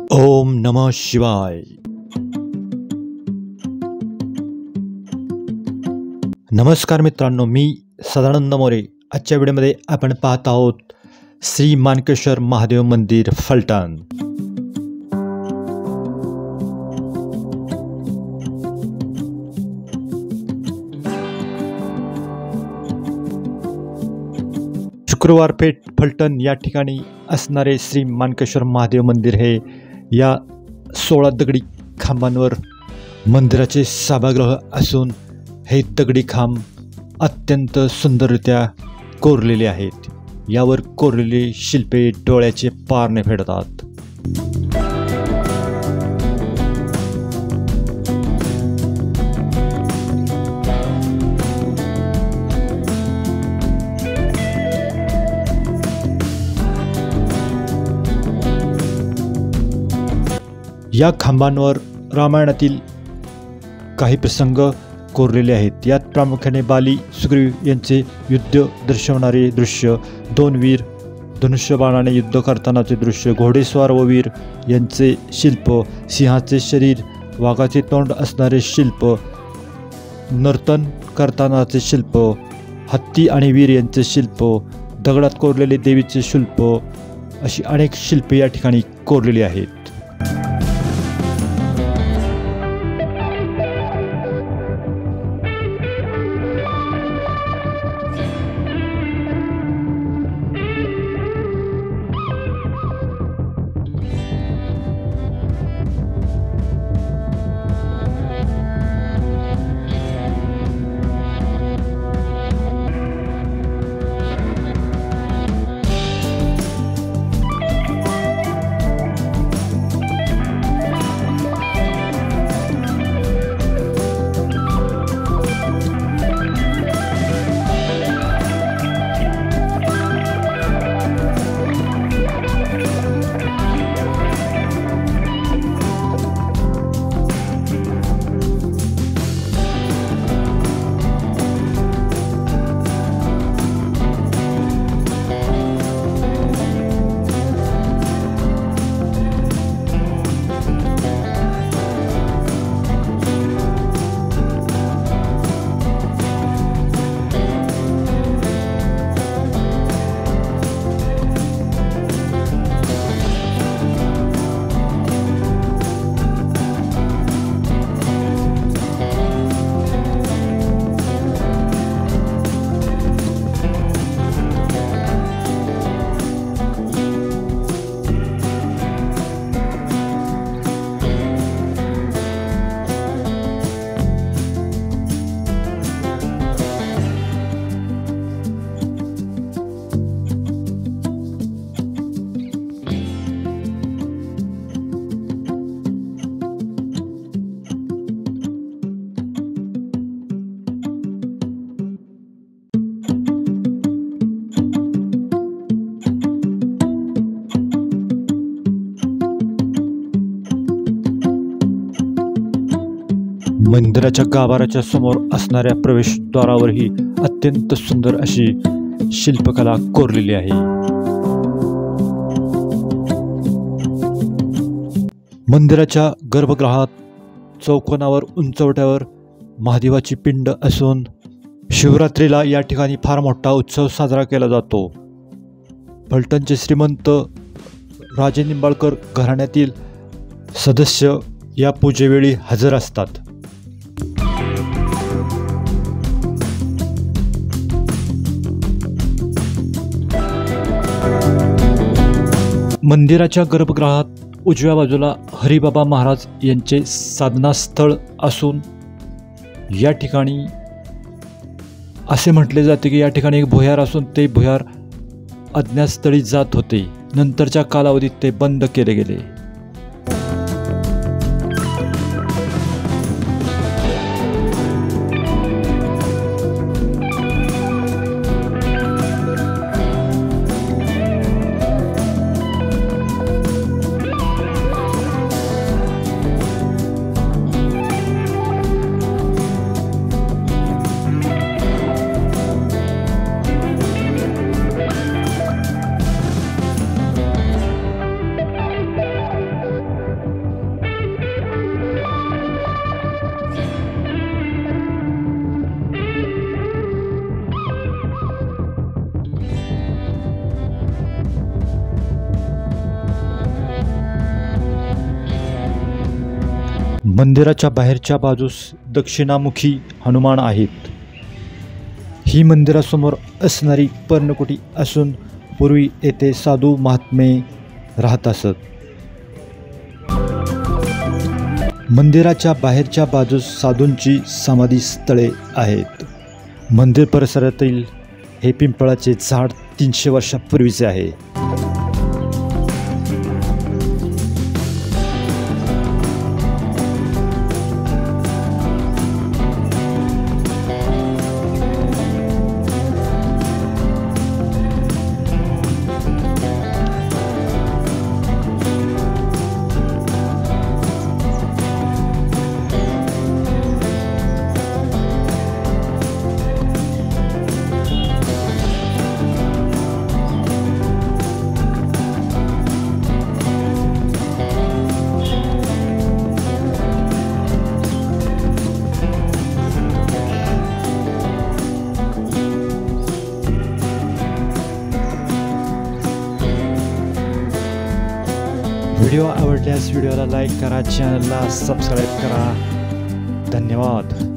ओम नमः शिवाय. नमस्कार मित्रांनो, मी सदानंद मोरे. आजच्या व्हिडिओमध्ये आपण पाहत आहोत श्री माणकेश्वर महादेव मंदिर फलटण. शुक्रवार पेठ फलटण या ठिकाणी असणारे श्री माणकेश्वर महादेव मंदिर हे या 16 दगडी खांबांवर मंदिराचे सभागृह असून हे दगडी खांब अत्यंत सुंदररित्या कोरलेले आहेत. यावर कोरलेली शिल्पे डोळ्याचे पार न फेडतात. या खांबांवर रामायणातील काही प्रसंग कोरलेले आहेत. यात प्रामुख्याने बाली सुग्रीव यांचे युद्ध दर्शवणारे दृश्य, 2 वीर धनुष्यबाणाने युद्ध करतानाचे दृश्य, घोडेस्वार व वीर यांचे शिल्प, सिंहाचे शरीर, वाघाचे तोंड असणारे शिल्प, नर्तन करतानाचे शिल्प, हत्ती आणि वीर यांचे शिल्प, दगडात कोरलेले देवीचे शिल्प अशी अनेक शिल्पे या ठिकाणी कोरलेली आहेत. मंदिराच्या गाभाऱ्याच्या समोर असणाऱ्या प्रवेशद्वारावरही अत्यंत सुंदर अशी शिल्पकला कोरलेली आहे. मंदिराच्या गर्भगृहात चौकोनावर उंचवट्यावर महादेवाची पिंड असून शिवरात्रीला या ठिकाणी फार मोठा उत्सव साजरा केला जातो. फलटणचे श्रीमंत राजे निंबाळकर घराण्यातील सदस्य या पूजेवेळी हजर असतात. मंदिराच्या गर्भगृहात उजव्या बाजूला हरिबाबा महाराज यांचे साधनास्थळ असून या ठिकाणी असे म्हटले जाते की या ठिकाणी एक भुयार असून ते भुयार अज्ञातस्थळी जात होते. नंतरच्या कालावधीत ते बंद केले गेले. मंदिराच्या बाहेरच्या बाजूस दक्षिणामुखी हनुमान आहेत. ही मंदिरासमोर असणारी पर्णकुटी असून पूर्वी येथे साधू महात्मे राहत असत. मंदिराच्या बाहेरच्या बाजूस साधूंची समाधी स्थळे आहेत. मंदिर परिसरातील हे पिंपळाचे झाड 300 वर्षापूर्वीचे आहे. व्हिडिओ आवडल्यास व्हिडिओला लाईक करा, चॅनलला सबस्क्राईब करा. धन्यवाद.